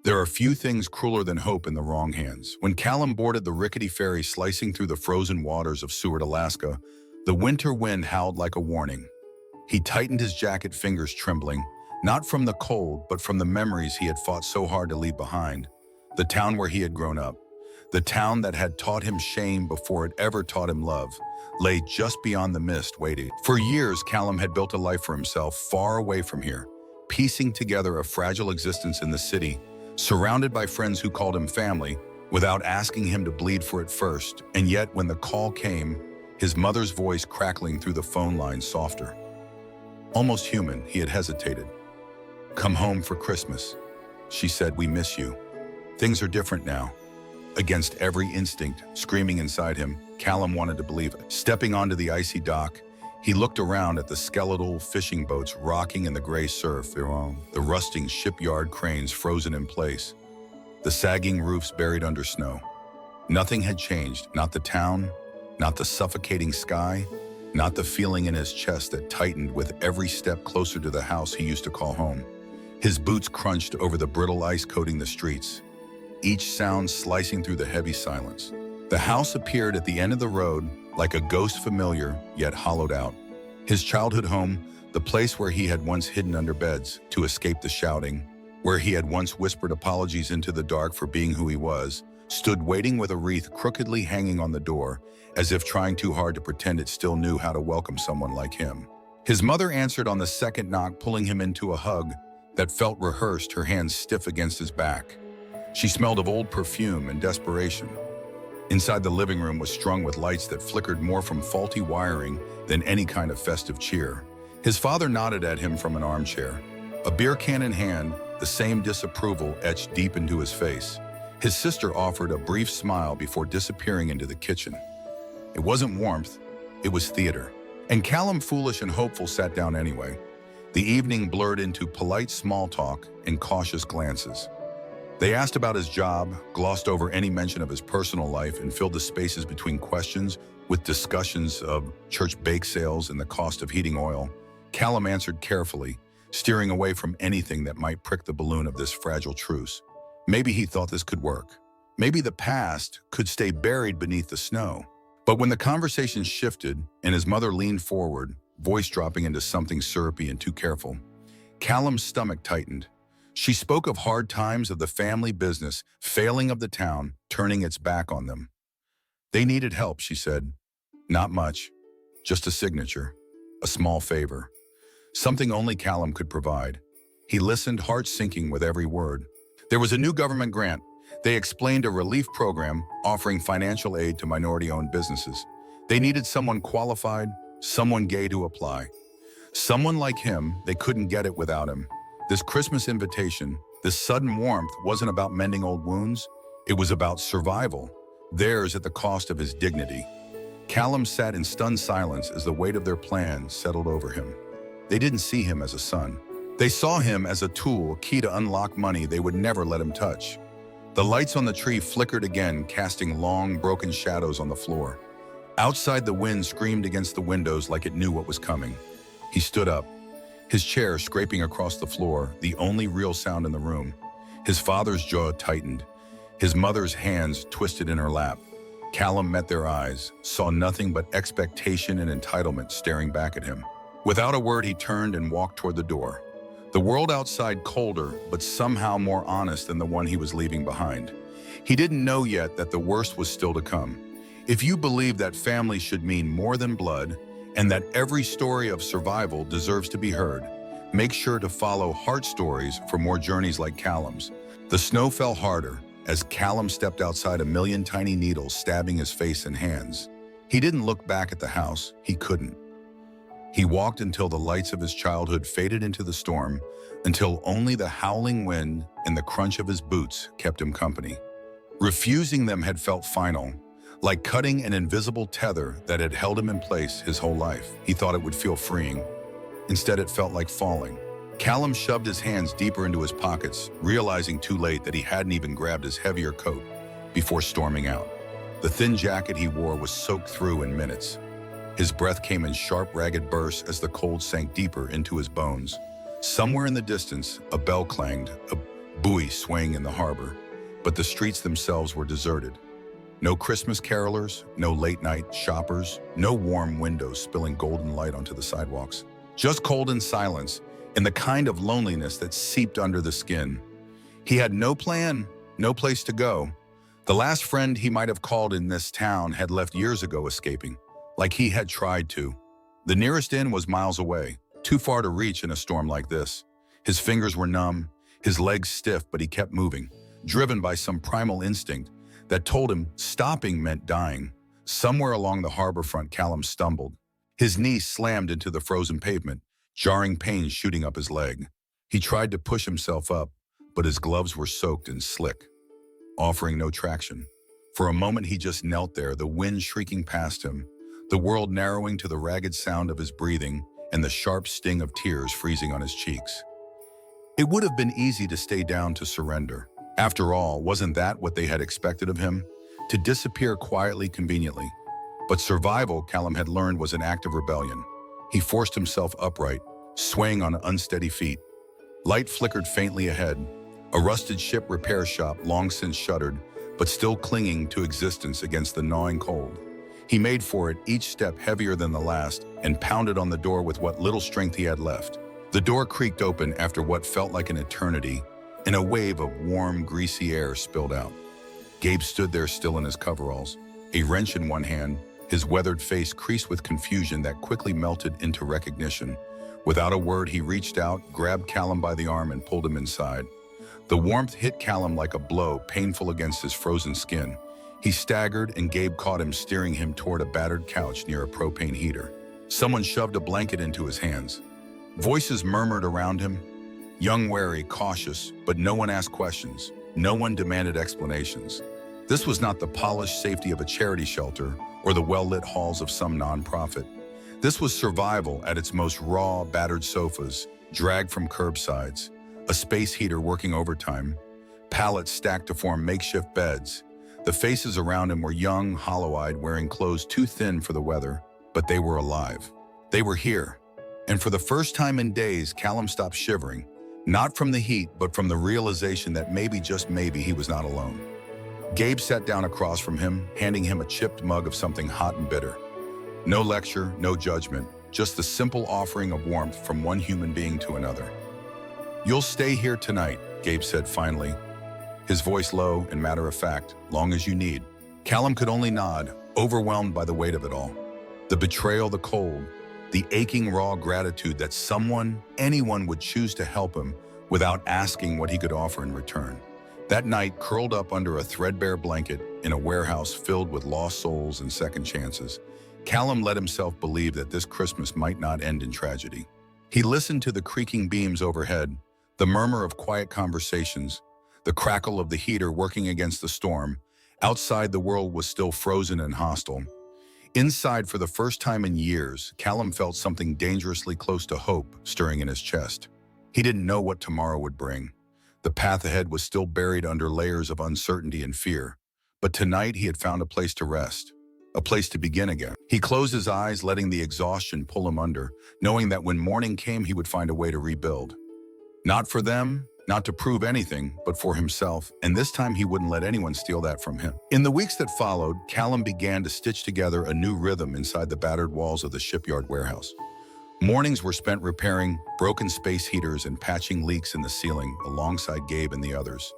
There are few things crueler than hope in the wrong hands. When Callum boarded the rickety ferry slicing through the frozen waters of Seward, Alaska, the winter wind howled like a warning. He tightened his jacket, fingers trembling, not from the cold, but from the memories he had fought so hard to leave behind. The town where he had grown up, the town that had taught him shame before it ever taught him love, lay just beyond the mist, waiting. For years, Callum had built a life for himself far away from here, piecing together a fragile existence in the city, surrounded by friends who called him family, without asking him to bleed for it first. And yet, when the call came, his mother's voice crackling through the phone line softer. Almost human, he had hesitated. "Come home for Christmas," she said. "We miss you. Things are different now." Against every instinct screaming inside him, Callum wanted to believe it. Stepping onto the icy dock, he looked around at the skeletal fishing boats rocking in the gray surf, the rusting shipyard cranes frozen in place, the sagging roofs buried under snow. Nothing had changed, not the town, not the suffocating sky, not the feeling in his chest that tightened with every step closer to the house he used to call home. His boots crunched over the brittle ice coating the streets, each sound slicing through the heavy silence. The house appeared at the end of the road, like a ghost, familiar, yet hollowed out. His childhood home, the place where he had once hidden under beds to escape the shouting, where he had once whispered apologies into the dark for being who he was, stood waiting with a wreath crookedly hanging on the door, as if trying too hard to pretend it still knew how to welcome someone like him. His mother answered on the second knock, pulling him into a hug that felt rehearsed, her hands stiff against his back. She smelled of old perfume and desperation. Inside, the living room was strung with lights that flickered more from faulty wiring than any kind of festive cheer. His father nodded at him from an armchair, a beer can in hand, the same disapproval etched deep into his face. His sister offered a brief smile before disappearing into the kitchen. It wasn't warmth, it was theater. And Callum, foolish and hopeful, sat down anyway. The evening blurred into polite small talk and cautious glances. They asked about his job, glossed over any mention of his personal life, and filled the spaces between questions with discussions of church bake sales and the cost of heating oil. Callum answered carefully, steering away from anything that might prick the balloon of this fragile truce. Maybe he thought this could work. Maybe the past could stay buried beneath the snow. But when the conversation shifted and his mother leaned forward, voice dropping into something syrupy and too careful, Callum's stomach tightened. She spoke of hard times, of the family business, failing of the town, turning its back on them. They needed help, she said. Not much, just a signature, a small favor. Something only Callum could provide. He listened, heart sinking with every word. There was a new government grant. They explained a relief program offering financial aid to minority-owned businesses. They needed someone qualified, someone gay to apply. Someone like him. They couldn't get it without him. This Christmas invitation, this sudden warmth, wasn't about mending old wounds. It was about survival, theirs at the cost of his dignity. Callum sat in stunned silence as the weight of their plan settled over him. They didn't see him as a son. They saw him as a tool, a key to unlock money they would never let him touch. The lights on the tree flickered again, casting long, broken shadows on the floor. Outside, the wind screamed against the windows like it knew what was coming. He stood up, his chair scraping across the floor, the only real sound in the room. His father's jaw tightened, his mother's hands twisted in her lap. Callum met their eyes, saw nothing but expectation and entitlement staring back at him. Without a word, he turned and walked toward the door. The world outside colder, but somehow more honest than the one he was leaving behind. He didn't know yet that the worst was still to come. If you believe that family should mean more than blood, and that every story of survival deserves to be heard, make sure to follow Heart Stories for more journeys like Callum's. The snow fell harder as Callum stepped outside, a million tiny needles stabbing his face and hands. He didn't look back at the house. He couldn't. He walked until the lights of his childhood faded into the storm, until only the howling wind and the crunch of his boots kept him company. Refusing them had felt final, like cutting an invisible tether that had held him in place his whole life. He thought it would feel freeing. Instead, it felt like falling. Callum shoved his hands deeper into his pockets, realizing too late that he hadn't even grabbed his heavier coat before storming out. The thin jacket he wore was soaked through in minutes. His breath came in sharp, ragged bursts as the cold sank deeper into his bones. Somewhere in the distance, a bell clanged, buoys swaying in the harbor, but the streets themselves were deserted. No Christmas carolers, no late-night shoppers, no warm windows spilling golden light onto the sidewalks. Just cold and silence, and the kind of loneliness that seeped under the skin. He had no plan, no place to go. The last friend he might have called in this town had left years ago, escaping, like he had tried to. The nearest inn was miles away, too far to reach in a storm like this. His fingers were numb, his legs stiff, but he kept moving, driven by some primal instinct that told him stopping meant dying. Somewhere along the harbor front, Callum stumbled. His knee slammed into the frozen pavement, jarring pain shooting up his leg. He tried to push himself up, but his gloves were soaked and slick, offering no traction. For a moment, he just knelt there, the wind shrieking past him, the world narrowing to the ragged sound of his breathing and the sharp sting of tears freezing on his cheeks. It would have been easy to stay down, to surrender. After all, wasn't that what they had expected of him? To disappear quietly, conveniently. But survival, Callum had learned, was an act of rebellion. He forced himself upright, swaying on unsteady feet. Light flickered faintly ahead. A rusted ship repair shop, long since shuttered, but still clinging to existence against the gnawing cold. He made for it, each step heavier than the last, and pounded on the door with what little strength he had left. The door creaked open after what felt like an eternity, and a wave of warm, greasy air spilled out. Gabe stood there still in his coveralls, a wrench in one hand, his weathered face creased with confusion that quickly melted into recognition. Without a word, he reached out, grabbed Callum by the arm, and pulled him inside. The warmth hit Callum like a blow, painful against his frozen skin. He staggered, and Gabe caught him, steering him toward a battered couch near a propane heater. Someone shoved a blanket into his hands. Voices murmured around him, young, wary, cautious, but no one asked questions. No one demanded explanations. This was not the polished safety of a charity shelter or the well-lit halls of some nonprofit. This was survival at its most raw, battered sofas, dragged from curbsides, a space heater working overtime, pallets stacked to form makeshift beds. The faces around him were young, hollow-eyed, wearing clothes too thin for the weather, but they were alive. They were here. And for the first time in days, Callum stopped shivering, not from the heat, but from the realization that maybe, just maybe, he was not alone. Gabe sat down across from him, handing him a chipped mug of something hot and bitter. No lecture, no judgment, just the simple offering of warmth from one human being to another. "You'll stay here tonight," Gabe said finally, his voice low and matter-of-fact, "long as you need." Callum could only nod, overwhelmed by the weight of it all. The betrayal, the cold, the aching raw gratitude that someone, anyone, would choose to help him without asking what he could offer in return. That night, curled up under a threadbare blanket in a warehouse filled with lost souls and second chances, Callum let himself believe that this Christmas might not end in tragedy. He listened to the creaking beams overhead, the murmur of quiet conversations, the crackle of the heater working against the storm. Outside, the world was still frozen and hostile. Inside, for the first time in years, Callum felt something dangerously close to hope stirring in his chest. He didn't know what tomorrow would bring. The path ahead was still buried under layers of uncertainty and fear. But tonight, he had found a place to rest, a place to begin again. He closed his eyes, letting the exhaustion pull him under, knowing that when morning came, he would find a way to rebuild. Not for them, not to prove anything, but for himself, and this time he wouldn't let anyone steal that from him. In the weeks that followed, Callum began to stitch together a new rhythm inside the battered walls of the shipyard warehouse. Mornings were spent repairing broken space heaters and patching leaks in the ceiling alongside Gabe and the others.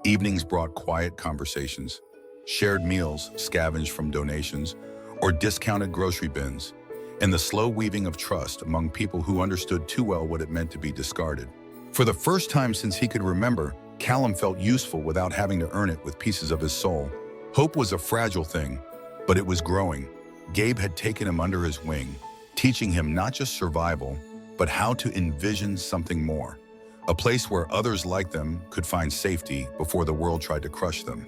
Evenings brought quiet conversations, shared meals scavenged from donations, or discounted grocery bins, and the slow weaving of trust among people who understood too well what it meant to be discarded. For the first time since he could remember, Callum felt useful without having to earn it with pieces of his soul. Hope was a fragile thing, but it was growing. Gabe had taken him under his wing, teaching him not just survival, but how to envision something more. A place where others like them could find safety before the world tried to crush them.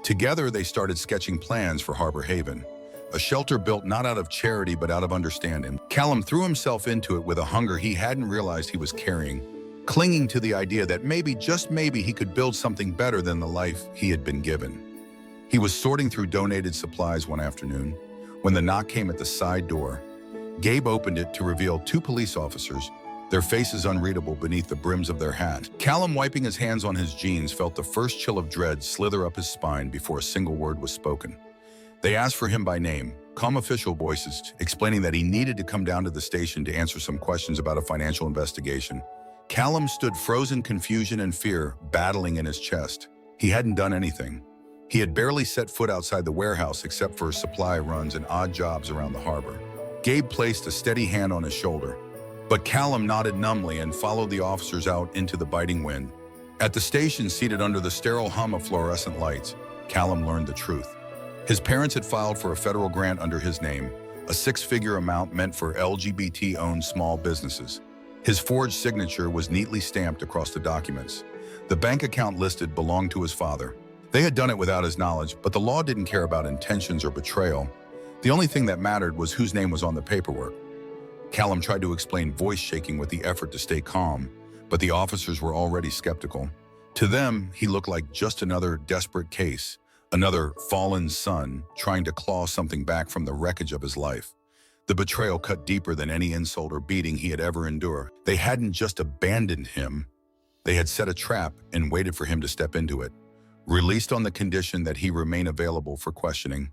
Together, they started sketching plans for Harbor Haven, a shelter built not out of charity but out of understanding. Callum threw himself into it with a hunger he hadn't realized he was carrying, clinging to the idea that maybe, just maybe, he could build something better than the life he had been given. He was sorting through donated supplies one afternoon when the knock came at the side door. Gabe opened it to reveal two police officers, their faces unreadable beneath the brims of their hats. Callum, wiping his hands on his jeans, felt the first chill of dread slither up his spine before a single word was spoken. They asked for him by name, calm official voices explaining that he needed to come down to the station to answer some questions about a financial investigation. Callum stood frozen, confusion and fear battling in his chest. He hadn't done anything. He had barely set foot outside the warehouse except for supply runs and odd jobs around the harbor. Gabe placed a steady hand on his shoulder, but Callum nodded numbly and followed the officers out into the biting wind. At the station, seated under the sterile hum of fluorescent lights, Callum learned the truth. His parents had filed for a federal grant under his name, a six-figure amount meant for LGBT-owned small businesses. His forged signature was neatly stamped across the documents. The bank account listed belonged to his father. They had done it without his knowledge, but the law didn't care about intentions or betrayal. The only thing that mattered was whose name was on the paperwork. Callum tried to explain, voice shaking with the effort to stay calm, but the officers were already skeptical. To them, he looked like just another desperate case, another fallen son trying to claw something back from the wreckage of his life. The betrayal cut deeper than any insult or beating he had ever endured. They hadn't just abandoned him. They had set a trap and waited for him to step into it, released on the condition that he remain available for questioning.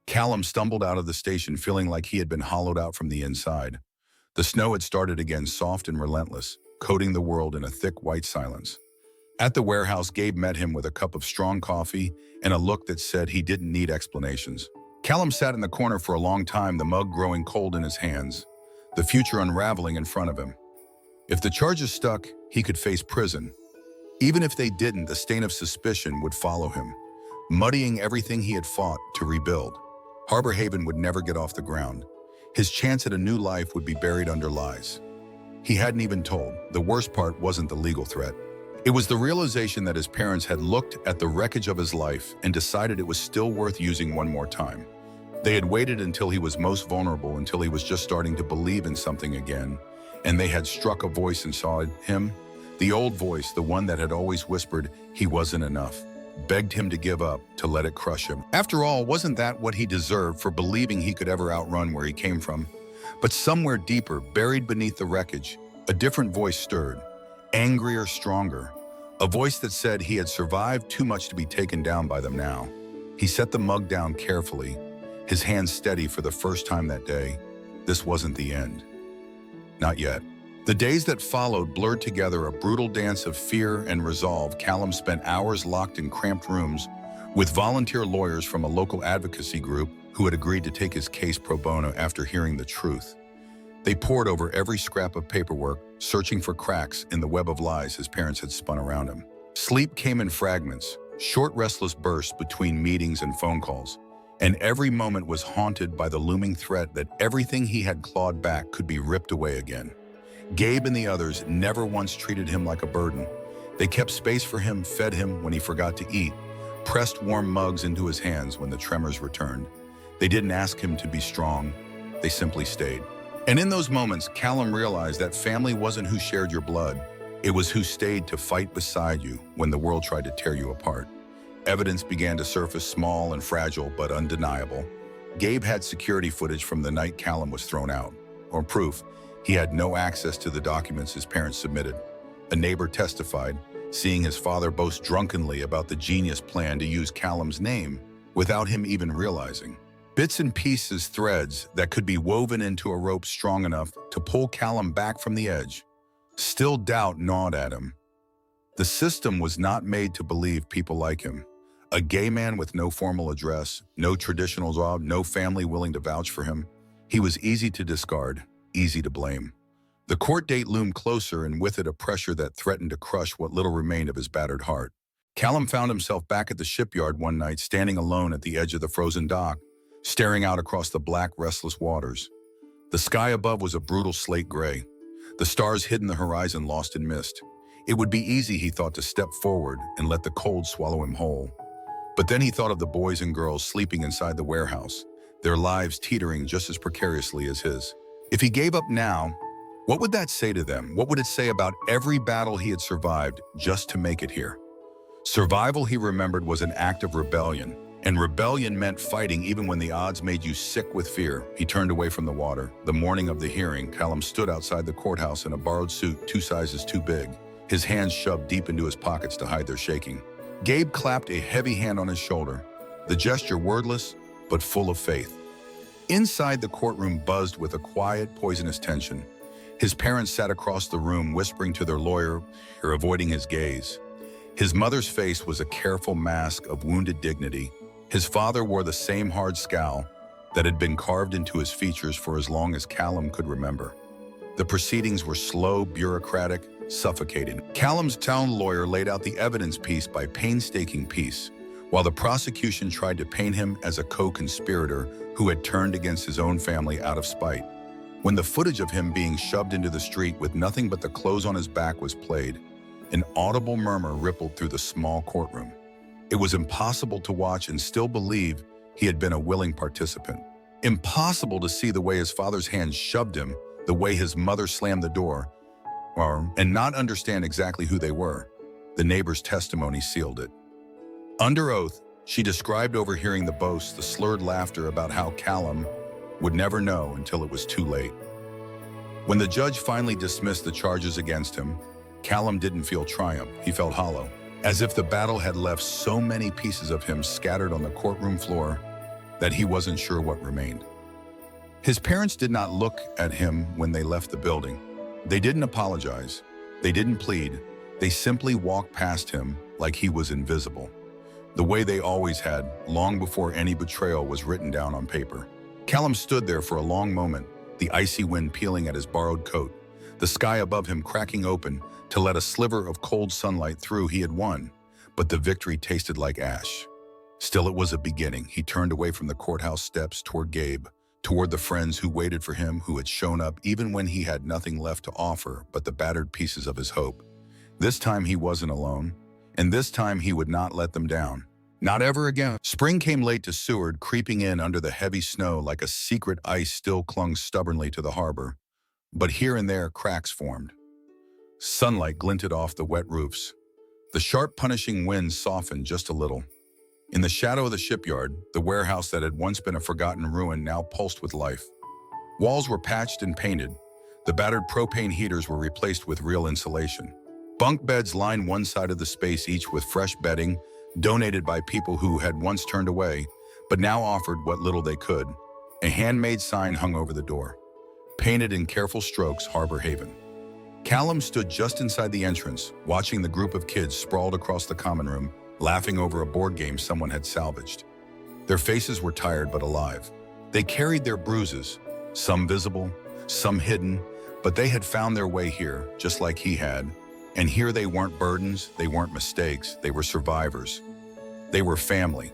Callum stumbled out of the station feeling like he had been hollowed out from the inside. The snow had started again, soft and relentless, coating the world in a thick white silence. At the warehouse, Gabe met him with a cup of strong coffee and a look that said he didn't need explanations. Callum sat in the corner for a long time, the mug growing cold in his hands, the future unraveling in front of him. If the charges stuck, he could face prison. Even if they didn't, the stain of suspicion would follow him, muddying everything he had fought to rebuild. Harbor Haven would never get off the ground. His chance at a new life would be buried under lies he hadn't even told. The worst part wasn't the legal threat. It was the realization that his parents had looked at the wreckage of his life and decided it was still worth using one more time. They had waited until he was most vulnerable, until he was just starting to believe in something again, and they had struck a voice inside him, the old voice, the one that had always whispered he wasn't enough, begged him to give up, to let it crush him. After all, wasn't that what he deserved for believing he could ever outrun where he came from? But somewhere deeper, buried beneath the wreckage, a different voice stirred, angrier, stronger, a voice that said he had survived too much to be taken down by them now. He set the mug down carefully, his hands steady for the first time that day. This wasn't the end. Not yet. The days that followed blurred together, a brutal dance of fear and resolve. Callum spent hours locked in cramped rooms with volunteer lawyers from a local advocacy group who had agreed to take his case pro bono after hearing the truth. They pored over every scrap of paperwork, searching for cracks in the web of lies his parents had spun around him. Sleep came in fragments, short, restless bursts between meetings and phone calls, and every moment was haunted by the looming threat that everything he had clawed back could be ripped away again. Gabe and the others never once treated him like a burden. They kept space for him, fed him when he forgot to eat, pressed warm mugs into his hands when the tremors returned. They didn't ask him to be strong, they simply stayed. And in those moments, Callum realized that family wasn't who shared your blood. It was who stayed to fight beside you when the world tried to tear you apart. Evidence began to surface, small and fragile, but undeniable. Gabe had security footage from the night Callum was thrown out, or proof he had no access to the documents his parents submitted. A neighbor testified, seeing his father boast drunkenly about the genius plan to use Callum's name without him even realizing. Bits and pieces, threads that could be woven into a rope strong enough to pull Callum back from the edge. Still, doubt gnawed at him. The system was not made to believe people like him. A gay man with no formal address, no traditional job, no family willing to vouch for him. He was easy to discard, easy to blame. The court date loomed closer, and with it a pressure that threatened to crush what little remained of his battered heart. Callum found himself back at the shipyard one night, standing alone at the edge of the frozen dock, staring out across the black, restless waters. The sky above was a brutal slate gray, the stars hid in the horizon, lost in mist. It would be easy, he thought, to step forward and let the cold swallow him whole. But then he thought of the boys and girls sleeping inside the warehouse, their lives teetering just as precariously as his. If he gave up now, what would that say to them? What would it say about every battle he had survived just to make it here? Survival, he remembered, was an act of rebellion, And rebellion meant fighting even when the odds made you sick with fear. He turned away from the water. The morning of the hearing, Callum stood outside the courthouse in a borrowed suit 2 sizes too big, his hands shoved deep into his pockets to hide their shaking. Gabe clapped a heavy hand on his shoulder, the gesture wordless but full of faith. Inside, the courtroom buzzed with a quiet, poisonous tension. His parents sat across the room, whispering to their lawyer or avoiding his gaze. His mother's face was a careful mask of wounded dignity. His father wore the same hard scowl that had been carved into his features for as long as Callum could remember. The proceedings were slow, bureaucratic, suffocating. Callum's town lawyer laid out the evidence piece by painstaking piece, while the prosecution tried to paint him as a co-conspirator who had turned against his own family out of spite. When the footage of him being shoved into the street with nothing but the clothes on his back was played, an audible murmur rippled through the small courtroom. It was impossible to watch and still believe he had been a willing participant. Impossible to see the way his father's hands shoved him, the way his mother slammed the door, and not understand exactly who they were. The neighbor's testimony sealed it. Under oath, she described overhearing the boasts, the slurred laughter about how Callum would never know until it was too late. When the judge finally dismissed the charges against him, Callum didn't feel triumph, he felt hollow, as if the battle had left so many pieces of him scattered on the courtroom floor that he wasn't sure what remained. His parents did not look at him when they left the building. They didn't apologize. They didn't plead. They simply walked past him like he was invisible, the way they always had, long before any betrayal was written down on paper. Callum stood there for a long moment, the icy wind peeling at his borrowed coat, the sky above him cracking open to let a sliver of cold sunlight through. He had won, but the victory tasted like ash. Still, it was a beginning. He turned away from the courthouse steps toward Gabe, toward the friends who waited for him, who had shown up even when he had nothing left to offer but the battered pieces of his hope. This time he wasn't alone, and this time he would not let them down. Not ever again. Spring came late to Seward, creeping in under the heavy snow like a secret ice still clung stubbornly to the harbor. But here and there cracks formed. Sunlight glinted off the wet roofs. The sharp, punishing winds softened just a little. In the shadow of the shipyard, the warehouse that had once been a forgotten ruin now pulsed with life. Walls were patched and painted. The battered propane heaters were replaced with real insulation. Bunk beds lined one side of the space, each with fresh bedding, donated by people who had once turned away, but now offered what little they could. A handmade sign hung over the door, painted in careful strokes, Harbor Haven. Callum stood just inside the entrance, watching the group of kids sprawled across the common room, laughing over a board game someone had salvaged. Their faces were tired but alive. They carried their bruises, some visible, some hidden, but they had found their way here, just like he had. And here they weren't burdens, they weren't mistakes, they were survivors. They were family.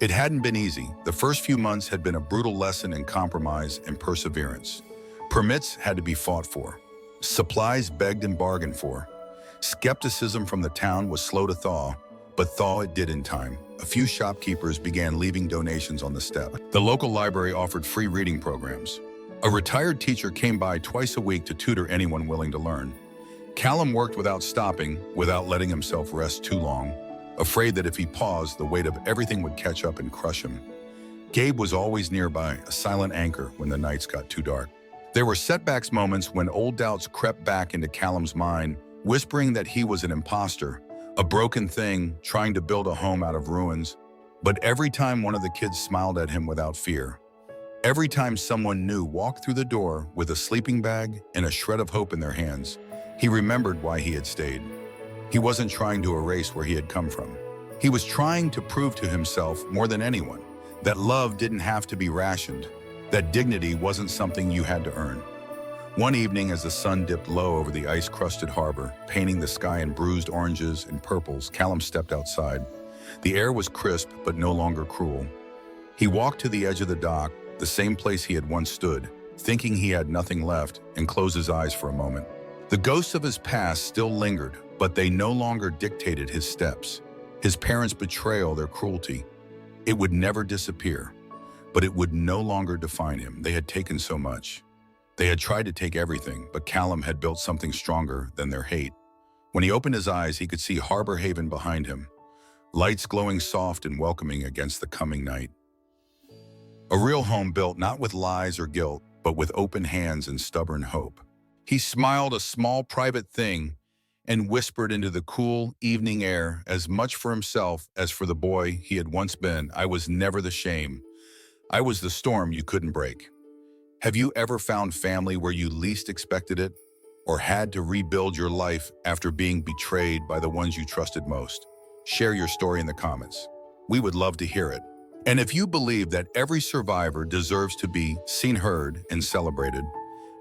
It hadn't been easy. The first few months had been a brutal lesson in compromise and perseverance. Permits had to be fought for. Supplies begged and bargained for. Skepticism from the town was slow to thaw, but thaw it did in time. A few shopkeepers began leaving donations on the step. The local library offered free reading programs. A retired teacher came by twice a week to tutor anyone willing to learn. Callum worked without stopping, without letting himself rest too long, afraid that if he paused, the weight of everything would catch up and crush him. Gabe was always nearby, a silent anchor when the nights got too dark. There were setbacks, moments when old doubts crept back into Callum's mind, whispering that he was an imposter, a broken thing, trying to build a home out of ruins. But every time one of the kids smiled at him without fear, every time someone new walked through the door with a sleeping bag and a shred of hope in their hands, he remembered why he had stayed. He wasn't trying to erase where he had come from. He was trying to prove to himself, more than anyone, that love didn't have to be rationed, that dignity wasn't something you had to earn. One evening, as the sun dipped low over the ice-crusted harbor, painting the sky in bruised oranges and purples, Callum stepped outside. The air was crisp, but no longer cruel. He walked to the edge of the dock, the same place he had once stood, thinking he had nothing left, and closed his eyes for a moment. The ghosts of his past still lingered, but they no longer dictated his steps. His parents' betrayal, their cruelty, it would never disappear, but it would no longer define him. They had taken so much. They had tried to take everything, but Callum had built something stronger than their hate. When he opened his eyes, he could see Harbor Haven behind him, lights glowing soft and welcoming against the coming night. A real home built not with lies or guilt, but with open hands and stubborn hope. He smiled a small private thing and whispered into the cool evening air as much for himself as for the boy he had once been. I was never the shame. I was the storm you couldn't break. Have you ever found family where you least expected it, or had to rebuild your life after being betrayed by the ones you trusted most? Share your story in the comments. We would love to hear it. And if you believe that every survivor deserves to be seen, heard, and celebrated,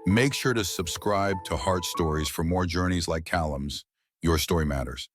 make sure to subscribe to Heart Stories for more journeys like Callum's. Your story matters.